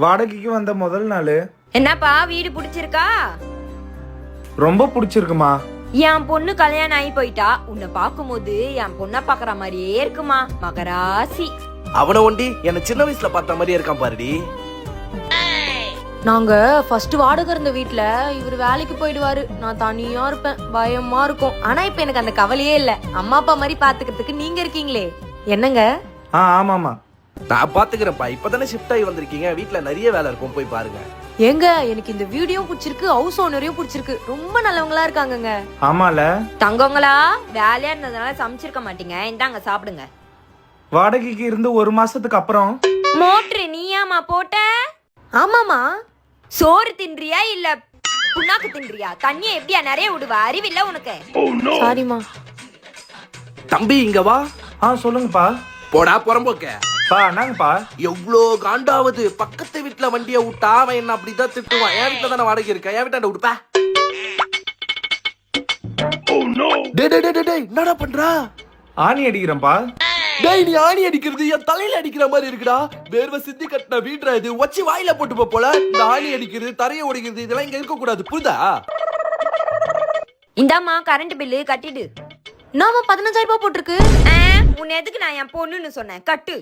வாடகைக்கு வந்த முதல் நாள். என்னப்பா வீடு பிடிச்சிருக்கா? ரொம்ப பிடிச்சிருக்குமா. என் பொண்ணு கல்யாணம் ஆகி போயிட்டா. உன்னை பாக்கும்போது என் பொண்ண பாக்குற மாதிரியே இருக்குமா. மகராசி. அவனை ஒண்டி என்ன சின்ன வயசுல பார்த்த மாதிரியே இருக்கான் பாருடி. நாங்க ஃபர்ஸ்ட் வாடகை இருந்த வீட்ல இவர் வேலைக்கு போயிடுவாரு. நான் தனியா இருப்பேன், பயமா இருக்கும். ஆனா இப்ப எனக்கு அந்த கவலையே இல்ல. அம்மா அப்பா மாதிரி பாத்துக்கிறதுக்கு நீங்க இருக்கீங்களே. என்னங்க? ஆமாமா, நான் பாத்துக்கிறேன்ப்பா. இப்பதானே ஷிஃப்ட் ஆகி வந்திருக்கீங்க, வீட்டுல நிறைய வேலை இருக்கும், போய் பாருங்க. ஏங்க எனக்கு இந்த வீடியோ பிடிச்சிருக்கு, ஹவுஸ் ஓனரையும் பிடிச்சிருக்கு. ரொம்ப நல்லவங்களா இருக்காங்கங்க. ஆமால. தங்கங்களா வேலையா இருந்ததுனால சமைச்சிருக்க மாட்டீங்க. இந்தாங்க சாப்பிடுங்க. வாடகைக்கு இருந்து 1 மாசத்துக்கு அப்புறம் மோட்ரு நீயாமா போட்ட? ஆமாமா. சோறு தின்றியா இல்ல புண்ணாக்கு தின்றியா? தண்ணிய எப்படியா நிறைய விடுவா? அறிவில்ல உனக்கு? சாரிமா. தம்பி இங்க வா. சொல்லுங்கப்பா. போடா புறம்போக்க. என்னங்கப்பா? எவ்வளோ காண்டாவது. பக்கத்து வீட்டுல வண்டியை விட்டா அவன் என்ன அப்படிதான் திட்டுவான். என் வீட்டுல தானே வாடகை இருக்க, என் வீட்டாண்ட விடுப்பா. என்னடா பண்றா? ஆணி அடிக்கிறேன்ப்பா. டேய் நீ ஆணி அடிக்கிறது என் தலையில அடிக்கிற மாதிரி இருக்குடா. வேர்வை சிந்தி கட்டின வீடுறா இது. வச்சு வாயில போட்டு போல. இந்த ஆணி அடிக்கிறது, தரைய உடைக்கிறது இதெல்லாம் இங்க இருக்க கூடாது, புரியுதா? இந்தாமா கரண்ட் பில்லு கட்டிடு. நாம 15,000 ரூபாய் போட்டிருக்கு. உன்னை எதுக்கு நான் என் பொண்ணுன்னு சொன்னேன்? கட்டு.